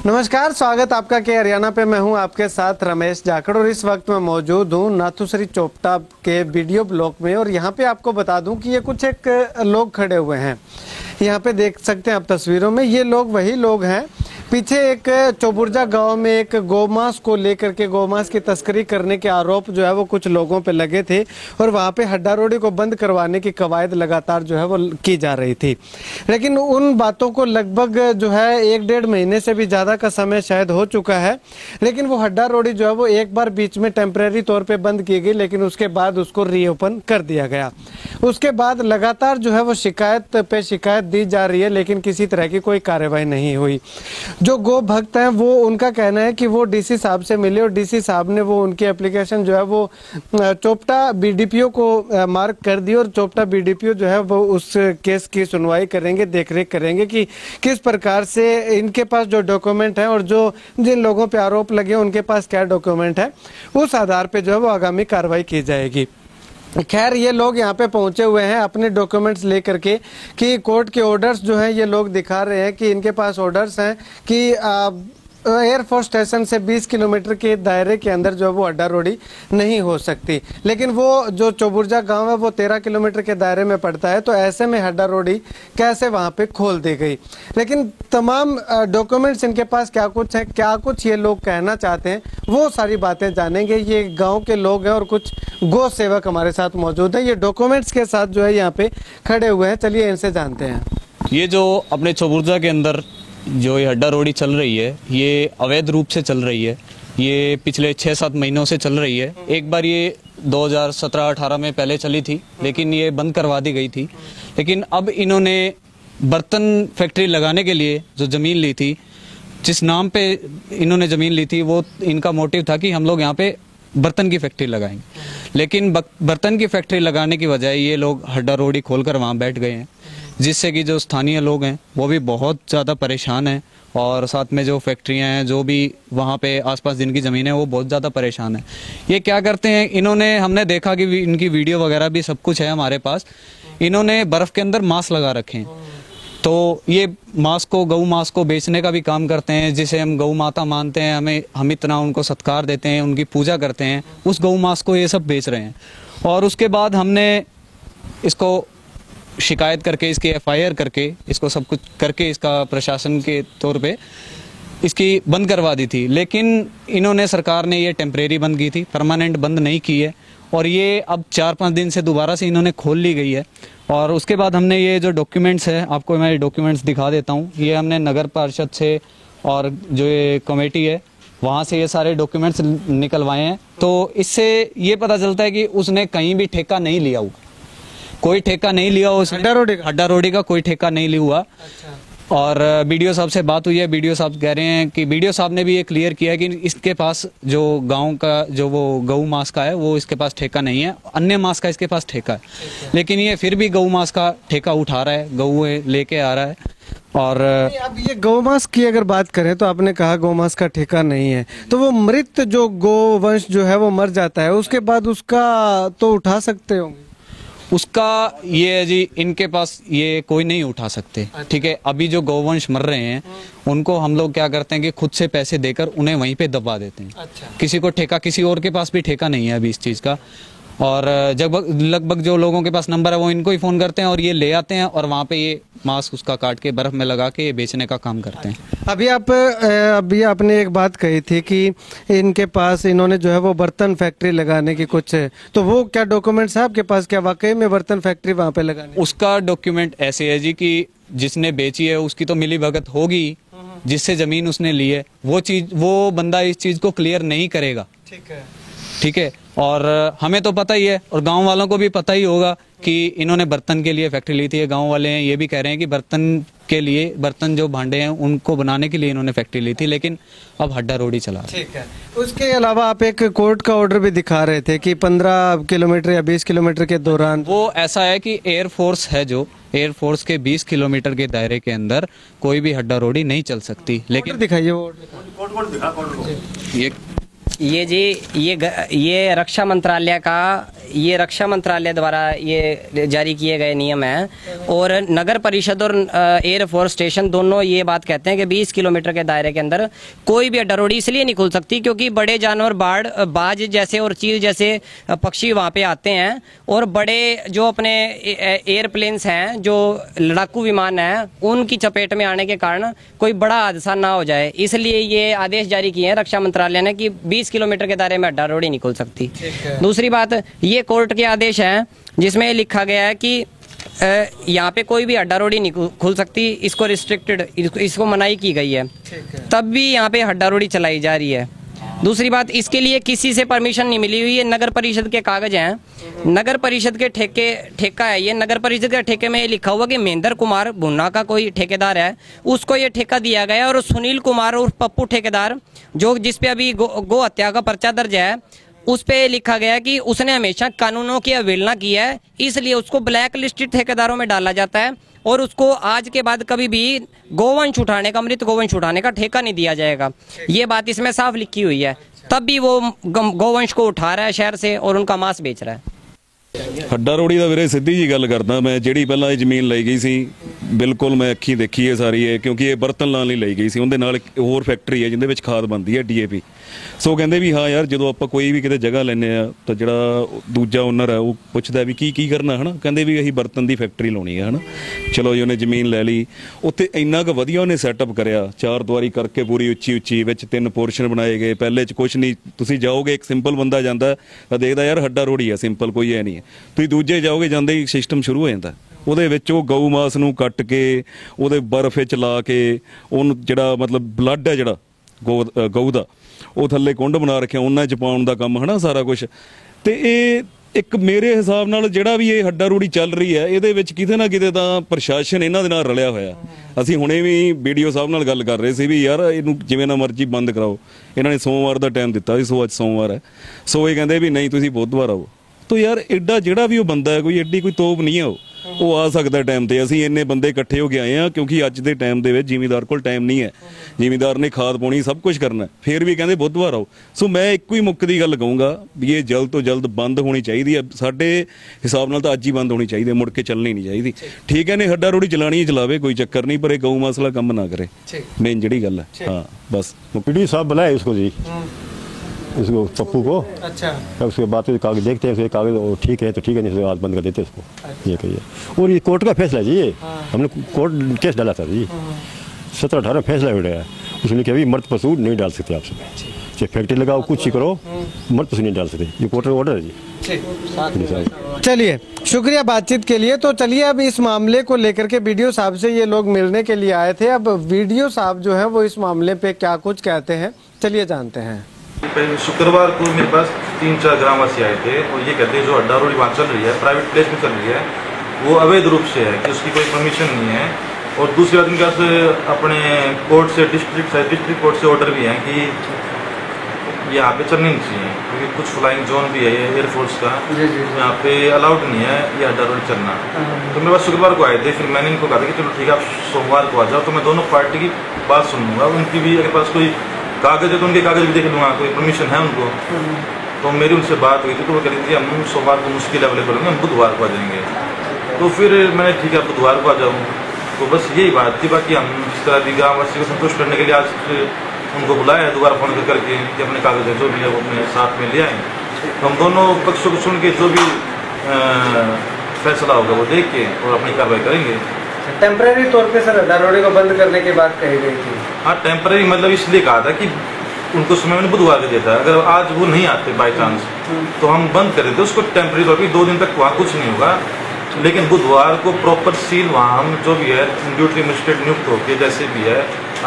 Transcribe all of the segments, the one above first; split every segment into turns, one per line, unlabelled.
नमस्कार, स्वागत आपका के हरियाणा पे। मैं हूं आपके साथ रमेश जाखड़ और इस वक्त मैं मौजूद हूं नाथुश्री चोपटा के वीडियो ब्लॉक में। और यहां पे आपको बता दूं कि ये कुछ एक लोग खड़े हुए हैं, यहां पे देख सकते हैं आप तस्वीरों में। ये लोग वही लोग हैं, पीछे एक चौबुर्जा गांव में एक गौमांस को लेकर के गौमांस की तस्करी करने के आरोप जो है वो कुछ लोगों पे लगे थे और वहां पे हड्डा रोडी को बंद करवाने की कवायद लगातार जो है वो की जा रही थी। लेकिन उन बातों को लगभग जो है 1-1.5 महीने से भी ज्यादा का समय शायद हो चुका है, लेकिन वो हड्डा रोडी जो है वो एक बार बीच में टेम्परेरी तौर पे बंद की गई, लेकिन उसके बाद उसको रीओपन कर दिया गया। उसके बाद लगातार जो है वो शिकायत पे शिकायत दी जा रही है, लेकिन किसी तरह की कोई कार्रवाई नहीं हुई। जो गो भक्त हैं वो उनका कहना है कि वो डीसी साहब से मिले और डीसी साहब ने वो उनकी एप्लीकेशन जो है वो चोपटा बीडीपीओ को मार्क कर दी और चोपटा बीडीपीओ जो है वो उस केस की सुनवाई करेंगे, देखरेख करेंगे कि किस प्रकार से इनके पास जो डॉक्यूमेंट है और जो जिन लोगों पे आरोप लगे उनके पास क्या डॉक्यूमेंट है, उस आधार पे जो है वो आगामी कार्रवाई की जाएगी। खैर, ये लोग यहाँ पे पहुंचे हुए हैं अपने डॉक्यूमेंट्स लेकर के कि कोर्ट के ऑर्डर्स जो हैं ये लोग दिखा रहे हैं कि इनके पास ऑर्डर्स हैं कि एयरफोर्स स्टेशन से 20 किलोमीटर के दायरे के अंदर जो है वो अड्डा रोडी नहीं हो सकती। लेकिन वो जो चौबुर्जा गांव है वो 13 किलोमीटर के दायरे में पड़ता है, तो ऐसे में अड्डा रोडी कैसे वहां पे खोल दी गई। लेकिन तमाम डॉक्यूमेंट्स इनके पास क्या कुछ है, क्या कुछ ये लोग कहना चाहते हैं, वो सारी बातें जानेंगे। ये गाँव के लोग हैं और कुछ गौ सेवक हमारे साथ मौजूद है, ये डॉक्यूमेंट्स के साथ जो है यहाँ पे खड़े हुए हैं। चलिए इनसे जानते हैं।
ये जो अपने चौबुर्जा के अंदर जो ये हड्डा रोडी चल रही है, ये अवैध रूप से चल रही है। ये पिछले 6-7 महीनों से चल रही है। एक बार ये 2017-18 में पहले चली थी, लेकिन ये बंद करवा दी गई थी। लेकिन अब इन्होंने बर्तन फैक्ट्री लगाने के लिए जो ज़मीन ली थी, जिस नाम पे इन्होंने ज़मीन ली थी, वो इनका मोटिव था कि हम लोग यहाँ पे बर्तन की फैक्ट्री लगाएंगे। लेकिन बर्तन की फैक्ट्री लगाने की बजाय ये लोग हड्डा रोडी खोलकर वहाँ बैठ गए हैं, जिससे कि जो स्थानीय लोग हैं वो भी बहुत ज़्यादा परेशान हैं और साथ में जो फैक्ट्रियां हैं, जो भी वहाँ पे आसपास जिनकी ज़मीन है, वो बहुत ज़्यादा परेशान है। ये क्या करते हैं, इन्होंने, हमने देखा कि इनकी वीडियो वगैरह भी सब कुछ है हमारे पास। इन्होंने बर्फ़ के अंदर मांस लगा रखे हैं, तो ये मांस को, गऊ मांस को बेचने का भी काम करते हैं, जिसे हम गऊ माता मानते हैं। हम इतना उनको सत्कार देते हैं, उनकी पूजा करते हैं, उस गऊ मांस को ये सब बेच रहे हैं। और उसके बाद हमने इसको शिकायत करके, इसकी एफआईआर करके, इसको सब कुछ करके, इसका प्रशासन के तौर पे इसकी बंद करवा दी थी। लेकिन इन्होंने, सरकार ने ये टेम्परेरी बंद की थी, परमानेंट बंद नहीं की है। और ये अब 4-5 दिन से दोबारा से इन्होंने खोल ली गई है। और उसके बाद हमने ये जो डॉक्यूमेंट्स है, आपको मैं डॉक्यूमेंट्स दिखा देता हूँ। ये हमने नगर परिषद से और जो ये कमेटी है वहाँ से ये सारे डॉक्यूमेंट्स निकलवाए हैं। तो इससे ये पता चलता है कि उसने कहीं भी ठेका नहीं लिया हुआ, कोई ठेका नहीं लिया उसने, हड्डा रोडी का कोई ठेका नहीं लिया हुआ। अच्छा। और बीडीओ साहब से बात हुई है, बीडीओ साहब कह रहे हैं कि बीडीओ साहब ने भी ये क्लियर किया कि इसके पास जो गांव का जो वो गऊ मांस का है, वो इसके पास ठेका नहीं है। अन्य मांस का इसके पास ठेका है, लेकिन ये फिर भी गऊ मांस का ठेका उठा रहा है, गऊ लेके आ रहा है। और
अब ये गौमांस की अगर बात करें तो आपने कहा गौमांस का ठेका नहीं है, तो वो मृत जो गोवंश जो है वो मर जाता है, उसके बाद उसका तो उठा सकते होंगे।
उसका ये है जी, इनके पास ये कोई नहीं उठा सकते। ठीक है, अभी जो गौवंश मर रहे हैं उनको हम लोग क्या करते हैं कि खुद से पैसे देकर उन्हें वहीं पे दबा देते हैं। अच्छा। किसी को ठेका, किसी और के पास भी ठेका नहीं है अभी इस चीज़ का। और जब लगभग जो लोगों के पास नंबर है वो इनको ही फ़ोन करते हैं और ये ले आते हैं और वहाँ पे ये मांस उसका काट के बर्फ़ में लगा के बेचने का काम करते हैं।
अभी आपने एक बात कही थी कि इनके पास, इन्होंने जो है वो बर्तन फैक्ट्री लगाने की कुछ है, तो वो क्या डॉक्यूमेंट्स है आपके पास, क्या वाकई में बर्तन फैक्ट्री वहाँ पे लगाने?
उसका डॉक्यूमेंट ऐसे है जी कि जिसने बेची है उसकी तो मिली भगत होगी, जिससे ज़मीन उसने ली है वो बंदा इस चीज़ को क्लियर नहीं करेगा। ठीक है, ठीक है। और हमें तो पता ही है और गांव वालों को भी पता ही होगा कि इन्होंने बर्तन के लिए फैक्ट्री ली थी। गांव वाले हैं, ये भी कह रहे हैं कि बर्तन के लिए, बर्तन जो भांडे हैं उनको बनाने के लिए इन्होंने फैक्ट्री ली थी, लेकिन अब हड्डा रोडी चला रहा है। ठीक है।
उसके अलावा आप एक कोर्ट का ऑर्डर भी दिखा रहे थे कि 15 किलोमीटर या 20 किलोमीटर के दौरान,
वो ऐसा है कि एयरफोर्स है, जो एयरफोर्स के 20 किलोमीटर के दायरे के अंदर कोई भी हड्डा रोडी नहीं चल सकती। लेकिन
दिखाइए वो
ये
ये जी, ये रक्षा मंत्रालय का ये रक्षा मंत्रालय द्वारा ये जारी किए गए नियम हैं और नगर परिषद और एयर फोर्स स्टेशन दोनों ये बात कहते हैं कि 20 किलोमीटर के दायरे के अंदर कोई भी अड्डा रोडी इसलिए नहीं खुल सकती क्योंकि बड़े जानवर बाज जैसे और चील जैसे पक्षी वहाँ पे आते हैं और बड़े जो अपने एयरप्लेन्स हैं, जो लड़ाकू विमान हैं, उनकी चपेट में आने के कारण कोई बड़ा हादसा ना हो जाए, इसलिए ये आदेश जारी किए हैं रक्षा मंत्रालय ने कि 20 किलोमीटर के दायरे में अड्डा रोडी नहीं खुल सकती। दूसरी बात, ये कोर्ट के आदेश हैं जिसमें लिखा गया है कि यहाँ पे कोई भी अड्डा रोडी नहीं खुल सकती, इसको रिस्ट्रिक्टेड, इसको मनाही की गई है, तब भी यहाँ पे अड्डा रोडी चलाई जा रही है। दूसरी बात, इसके लिए किसी से परमिशन नहीं मिली हुई है, नगर परिषद के कागज हैं, नगर परिषद के ठेका है ये, नगर परिषद के ठेके में ये लिखा हुआ कि महेंद्र कुमार भुन्ना का कोई ठेकेदार है, उसको ये ठेका दिया गया और सुनील कुमार और पप्पू ठेकेदार जो जिसपे अभी गो हत्या का पर्चा दर्ज है, उस पे लिखा गया कि उसने हमेशा कानूनों की अवहेलना की है, इसलिए उसको ब्लैक लिस्टेड ठेकेदारों में डाला जाता है और उसको आज के बाद कभी भी गोवंश उठाने का, मृत गोवंश उठाने का ठेका नहीं दिया जाएगा। ये बात इसमें साफ लिखी हुई है, तब भी वो गोवंश को उठा रहा है शहर से और उनका मांस बेच रहा है।
हड्डा रोड़ी ਦਾ ਵੀਰੇ ਸਿੱਧੀ ਜੀ ਗੱਲ ਕਰਦਾ ਮੈਂ, ਜਿਹੜੀ ਪਹਿਲਾਂ ਇਹ ਜ਼ਮੀਨ ਲਈ ਗਈ ਸੀ ਬਿਲਕੁਲ ਮੈਂ ਅੱਖੀਂ ਦੇਖੀ ਹੈ ਸਾਰੀ ਇਹ, ਕਿਉਂਕਿ ਇਹ ਬਰਤਨ ਲਾਉਣ ਲਈ ਲਈ ਗਈ ਸੀ, ਉਹਦੇ ਨਾਲ ਇੱਕ ਹੋਰ ਫੈਕਟਰੀ ਹੈ ਜਿਹਦੇ ਵਿੱਚ ਖਾਦ ਬਣਦੀ ਹੈ DAP। ਸੋ ਕਹਿੰਦੇ ਵੀ ਹਾਂ ਯਾਰ ਜਦੋਂ ਆਪਾਂ ਕੋਈ ਵੀ ਕਿਤੇ ਜਗ੍ਹਾ ਲੈਂਦੇ ਆ ਤਾਂ ਜਿਹੜਾ ਦੂਜਾ ਓਨਰ ਹੈ ਉਹ ਪੁੱਛਦਾ ਵੀ ਕੀ ਕਰਨਾ ਹੈ ਨਾ, ਕਹਿੰਦੇ ਵੀ ਅਸੀਂ ਬਰਤਨ ਦੀ ਫੈਕਟਰੀ ਲਾਉਣੀ ਹੈ ਹੈ ਨਾ। ਚਲੋ ਜੀ ਉਹਨੇ ਜ਼ਮੀਨ ਲੈ ਲਈ, ਉੱਥੇ ਇੰਨਾ ਕੁ ਵਧੀਆ ਉਹਨੇ ਸੈਟਅਪ ਕਰਿਆ, 4 ਦੀਵਾਰੀ ਕਰਕੇ ਪੂਰੀ ਉੱਚੀ ਵਿੱਚ 3 ਪੋਰਸ਼ਨ ਬਣਾਏ ਗਏ। ਪਹਿਲੇ 'ਚ ਕੁਛ ਨਹੀਂ, ਤੁਸੀਂ ਜਾਓਗੇ ਇੱਕ ਸਿੰਪਲ ਬੰਦਾ ਜਾਂਦਾ ਤਾਂ ਦੇਖਦਾ ਯਾਰ ਹੱਡਾ ਰੋੜੀ ਆ, ਸਿੰਪਲ ਕੋਈ ਹੈ ਨਹੀਂ। ਤੁਸੀਂ ਦੂਜੇ ਜਾਓਗੇ ਜਾਂਦੇ ਹੀ ਸਿਸਟਮ ਸ਼ੁਰੂ ਹੋ ਜਾਂਦਾ, ਉਹਦੇ ਵਿੱਚ ਉਹ ਗਊ ਮਾਸ ਨੂੰ ਕੱਟ ਕੇ ਉਹਦੇ ਬਰਫ਼ ਵਿੱਚ ਲਾ ਕੇ ਉਹਨੂੰ ਜਿਹੜਾ ਮਤਲਬ ਬਲੱਡ ਹੈ ਜਿਹੜਾ ਗਊ ਦਾ ਉਹ ਥੱਲੇ ਕੁੰਡ ਬਣਾ ਰੱਖਿਆ, ਉਹਨਾਂ 'ਚ ਪਾਉਣ ਦਾ ਕੰਮ ਹੈ ਨਾ ਸਾਰਾ ਕੁਛ। ਤੇ ਇਹ ਇੱਕ ਮੇਰੇ ਹਿਸਾਬ ਨਾਲ ਜਿਹੜਾ ਵੀ ਇਹ ਹੱਡਾ ਰੋੜੀ ਚੱਲ ਰਹੀ ਹੈ ਇਹਦੇ ਵਿੱਚ ਕਿਤੇ ਨਾ ਕਿਤੇ ਤਾਂ ਪ੍ਰਸ਼ਾਸਨ ਇਹਨਾਂ ਦੇ ਨਾਲ ਰਲਿਆ ਹੋਇਆ। ਅਸੀਂ ਹੁਣੇ ਵੀ BDO ਸਾਹਿਬ ਨਾਲ ਗੱਲ ਕਰ ਰਹੇ ਸੀ ਵੀ ਯਾਰ ਇਹਨੂੰ ਜਿਵੇਂ ਨਾ ਮਰਜ਼ੀ ਬੰਦ ਕਰਾਓ। ਇਹਨਾਂ ਨੇ ਸੋਮਵਾਰ ਦਾ ਟਾਈਮ ਦਿੱਤਾ ਸੀ, ਸੋ ਅੱਜ ਸੋਮਵਾਰ ਹੈ, ਸੋ ਇਹ ਕਹਿੰਦੇ ਵੀ ਨਹੀਂ ਤੁਸੀਂ ਬੁੱਧਵਾਰ ਆਓ। तो यार एडा ਜਿਹੜਾ ਵੀ ਉਹ ਬੰਦਾ ਹੈ ਕੋਈ ਐਡੀ ਕੋਈ ਤੋਪ ਨਹੀਂ ਹੈ, ਉਹ ਆ ਸਕਦਾ ਟਾਈਮ ਤੇ। ਅਸੀਂ ਇੰਨੇ ਬੰਦੇ ਇਕੱਠੇ ਹੋ ਕੇ ਆਏ ਆ ਕਿਉਂਕਿ ਅੱਜ ਦੇ ਟਾਈਮ ਦੇ ਵਿੱਚ ਜ਼ਿਮੀਂਦਾਰ ਕੋਲ ਟਾਈਮ ਨਹੀਂ ਹੈ, ਜ਼ਿਮੀਂਦਾਰ ਨੇ ਖਾਦ ਪਾਉਣੀ ਸਭ ਕੁਝ ਕਰਨਾ, ਫਿਰ ਵੀ ਕਹਿੰਦੇ ਬੁੱਧਵਾਰ ਆਓ। ਸੋ ਮੈਂ ਇੱਕੋ ਹੀ ਮੁੱਕ ਦੀ ਗੱਲ ਕਹੂੰਗਾ ਵੀ ਇਹ ਜਲਦ ਤੋਂ ਜਲਦ ਬੰਦ ਹੋਣੀ ਚਾਹੀਦੀ ਹੈ। ਸਾਡੇ ਹਿਸਾਬ ਨਾਲ ਤਾਂ ਅੱਜ ਹੀ ਬੰਦ ਹੋਣੀ ਚਾਹੀਦੀ ਹੈ, ਮੁੜ ਕੇ ਚੱਲਣੀ ਨਹੀਂ ਚਾਹੀਦੀ। ਠੀਕ ਹੈ ਨੇ ਹੱਡਾ ਰੋੜੀ ਚਲਾਣੀ ਹੈ ਚਲਾਵੇ, ਕੋਈ ਚੱਕਰ नहीं, पर एक गऊ मसला कम ना करे, मेन जड़ी गल है। हाँ बस
पीडी साहब बुलाए उसको जी, उसको पप्पू को।
अच्छा,
उसके बाद फिर कागज देखते हैं, उसके कागज ठीक है तो ठीक है, नहीं तो आज बंद कर देते हैं उसको। ये कहिए, और ये कोर्ट का फैसला है जी, ये हमने कोर्ट केस डाला था जी, 17-18 फैसला हो गया। उसने कहा मर्द पशु नहीं डाल सकते आपसे, चाहे फैक्ट्री लगाओ कुछ ही करो, मर्द पशु नहीं डाल सकते, ये कोर्ट का ऑर्डर है जी।
चलिए शुक्रिया बातचीत के लिए। तो चलिए अब इस मामले को लेकर के BDO साहब से ये लोग मिलने के लिए आए थे, अब BDO साहब जो है वो इस मामले पे क्या कुछ कहते हैं चलिए जानते हैं।
शुक्रवार को मेरे पास 3-4 ग्रामवासी आए थे और ये कहते हैं जो अड्डा रोडी वहाँ चल रही है, प्राइवेट प्लेस में चल रही है, वो अवैध रूप से है कि उसकी कोई परमिशन नहीं है। और दूसरी बात इनके पास अपने कोर्ट से डिस्ट्रिक्ट कोर्ट से ऑर्डर भी है कि यहाँ पे चलनी नहीं चाहिए, क्योंकि कुछ फ्लाइंग जोन भी है ये एयरफोर्स का, यहाँ पे अलाउड नहीं है ये अड्डा रोडी चलना। तो मेरे पास शुक्रवार को आए थे, फिर मैंने इनको कहा था कि चलो ठीक है आप सोमवार को आ जाओ, तो मैं दोनों पार्टी की बात सुन लूँगा, उनकी भी अगर पास कोई कागज है तो उनके कागज भी देख लूँगा, कोई परमिशन है उनको। तो मेरी उनसे बात हुई थी तो वो कह रही थी हम सोमवार को मुश्किल अवेलेबल होंगे, हम बुधवार को आ जाएंगे। तो फिर मैंने ठीक है बुधवार को आ जाऊँ, तो बस यही बात थी। बाकी हम जिस तरह भी ग्रामवासी को संतुष्ट करने के लिए आज उनको बुलाया है दोबारा फ़ोन करके कि अपने कागज जो भी है वो अपने साथ में ले आए। तो हम दोनों पक्षों को सुन के जो भी फैसला होगा वो देख के और अपनी कार्रवाई करेंगे।
टेम्परेरी तौर पे सर अड्डा रोडी को बंद करने की बात कही गई थी।
हाँ टेम्परेरी मतलब इसलिए कहा था कि उनको समय मैंने बुधवार को दिया था, अगर आज वो नहीं आते बाई चांस तो हम बंद कर देते उसको टेम्परेरी तौर पर, 2 दिन तक वहाँ कुछ नहीं होगा। लेकिन बुधवार को प्रॉपर सील वहाँ हम जो भी है ड्यूटी मजिस्ट्रेट नियुक्त होकर जैसे भी है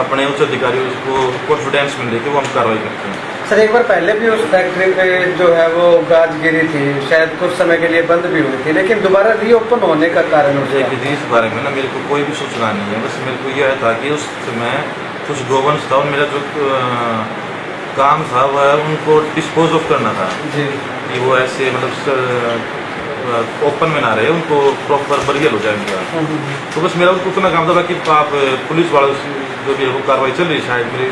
अपने उच्च अधिकारियों को कॉन्फिडेंस में लेके वो हम कार्रवाई करते हैं।
सर एक बार पहले भी उस फैक्ट्री पे जो है वो गाज गिरी थी, शायद कुछ समय के लिए बंद भी हुई थी, लेकिन दोबारा रीओपन होने का कारण
देखिए इस बारे में ना मेरे को कोई भी सूचना नहीं है। बस मेरे को यह था कि उस समय कुछ गोवंश था और मेरा जो काम था वह उनको डिस्पोज ऑफ करना था जी, कि वो ऐसे मतलब ओपन में ना रहे, उनको प्रॉपर बरियल हो जाए उनका। तो बस मेरा उतना काम था, बाकी आप पुलिस वालों से जो भी है वो कार्रवाई चल रही है शायद मेरी,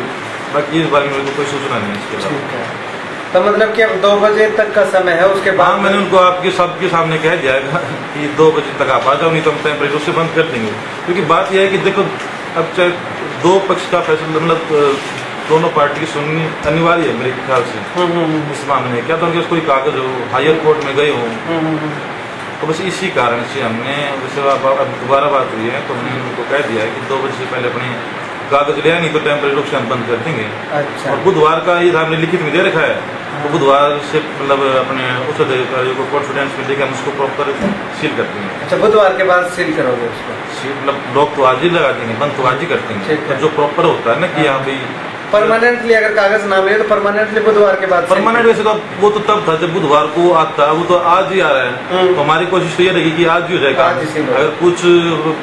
बाकी इस बारे में मेरे को कोई सूचना नहीं है इसके अलावा।
तो मतलब कि अब 2 बजे तक का समय है, उसके
हाँ,
बाद
मैंने उनको आपके सबके सामने कह दिया है कि 2 बजे तक आप आ जाओ, नहीं तो हम टेम्परेचर से बंद कर देंगे। क्योंकि बात यह है कि देखो, अब चाहे दो पक्ष का फैसला, मतलब दोनों पार्टी की सुननी अनिवार्य है मेरे ख्याल से इस मामले में। क्या तो उनके पास कोई कागज हो, हायर कोर्ट में गए हो, तो बस इसी कारण से हमने, जैसे अब दोबारा बात हुई है तो हमने उनको कह दिया है कि 2 बजे से पहले अपने कागज लिया, नहीं तो टेम्परेरी रूप से हम बंद कर देंगे।
अच्छा।
और बुधवार का ये हमने लिखित में दे रखा है, तो बुधवार से मतलब अपने उच्च अधिकारियों को कॉन्फिडेंस में देकर हम उसको प्रॉपर सील कर देंगे।
अच्छा, बुधवार के बाद सील करोगे उसको?
सील मतलब लॉक तो आज ही लगा देंगे, बंद तो आज ही कर देंगे। तो जो प्रॉपर होता है ना कि यहाँ पे
परमानेंटली अगर कागज ना मिले तो परमानेंटली बुधवार के बाद
परमानेंट, वैसे तो वो तो तब था जब बुधवार को आता, वो तो आज ही आ रहा है। तो हमारी कोशिश तो ये रहेगी कि आज ही हो जाएगा। अगर कुछ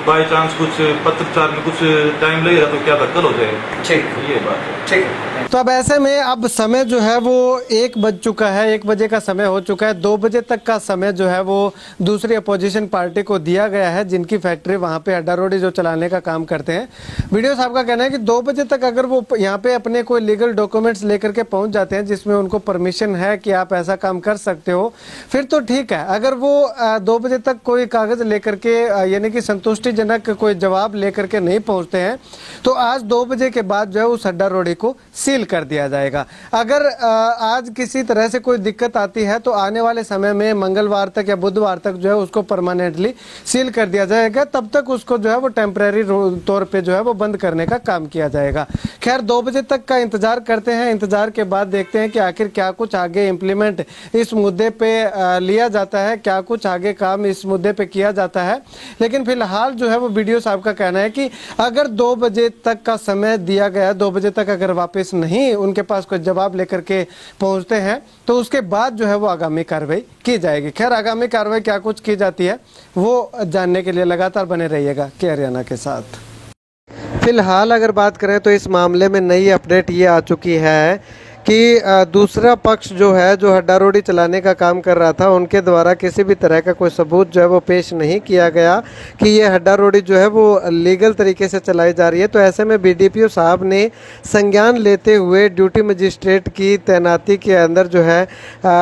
बाई चांस कुछ पत्रचार में कुछ टाइम लगेगा तो क्या था, कल हो जाएगा।
ठीक,
ये बात है।
ठीक है। तो अब ऐसे में अब समय जो है वो 1 बज चुका है, 1 बजे का समय हो चुका है। 2 बजे तक का समय जो है वो दूसरी अपोजिशन पार्टी को दिया गया है, जिनकी फैक्ट्री वहां पे अड्डा रोडी जो चलाने का काम करते हैं। वीडियो साहब का कहना है कि 2 बजे तक अगर वो यहाँ पे अपने कोई लीगल डॉक्यूमेंट्स लेकर के पहुंच जाते हैं जिसमें उनको परमिशन है कि आप ऐसा काम कर सकते हो, फिर तो ठीक है। अगर वो 2 बजे तक कोई कागज लेकर के यानी कि संतुष्टिजनक कोई जवाब लेकर के नहीं पहुंचते हैं तो आज 2 बजे के बाद जो है उस अड्डा रोडी को सील कर दिया जाएगा। अगर आज किसी तरह से कोई दिक्कत आती है तो आने वाले समय में मंगलवार तक या बुधवार तक जो है उसको परमानेंटली सील कर दिया जाएगा। तब तक उसको जो है वो टेम्परेरी तौर पे जो है वो बंद करने का काम किया जाएगा। खैर 2 बजे तक का इंतजार करते हैं, इंतजार के बाद देखते हैं कि आखिर क्या कुछ आगे इम्प्लीमेंट इस मुद्दे पे लिया जाता है, क्या कुछ आगे काम इस मुद्दे पे किया जाता है। लेकिन फिलहाल जो है वो वीडियो साहब का कहना है कि अगर 2 बजे तक का समय दिया गया, 2 बजे तक अगर वापस नहीं उनके पास कोई जवाब लेकर के पहुंचते हैं तो उसके बाद जो है वो आगामी कार्रवाई की जाएगी। खैर आगामी कार्रवाई क्या कुछ की जाती है वो जानने के लिए लगातार बने रहिएगा के हरियाणा के साथ। फिलहाल अगर बात करें तो इस मामले में नई अपडेट ये आ चुकी है कि दूसरा पक्ष जो है, जो अड्डा रोडी चलाने का काम कर रहा था, उनके द्वारा किसी भी तरह का कोई सबूत जो है वो पेश नहीं किया गया कि ये अड्डा रोडी जो है वो लीगल तरीके से चलाई जा रही है। तो ऐसे में बीडीपीओ साहब ने संज्ञान लेते हुए ड्यूटी मजिस्ट्रेट की तैनाती के अंदर जो है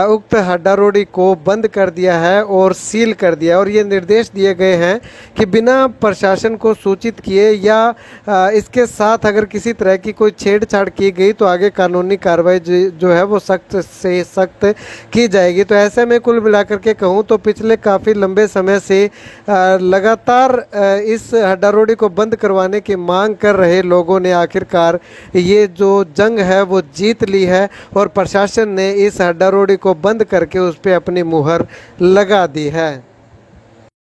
उक्त अड्डा रोडी को बंद कर दिया है और सील कर दिया। और ये निर्देश दिए गए हैं कि बिना प्रशासन को सूचित किए या इसके साथ अगर किसी तरह की कोई छेड़छाड़ की गई तो आगे कानूनी कार्रवाई जो है वो सख्त से सख्त की जाएगी। तो ऐसे में कुल मिलाकर के कहूँ तो पिछले काफ़ी लंबे समय से लगातार इस अड्डा रोडी को बंद करवाने की मांग कर रहे लोगों ने आखिरकार ये जो जंग है वो जीत ली है और प्रशासन ने इस अड्डा रोडी को बंद करके उस पर अपनी मुहर लगा दी है।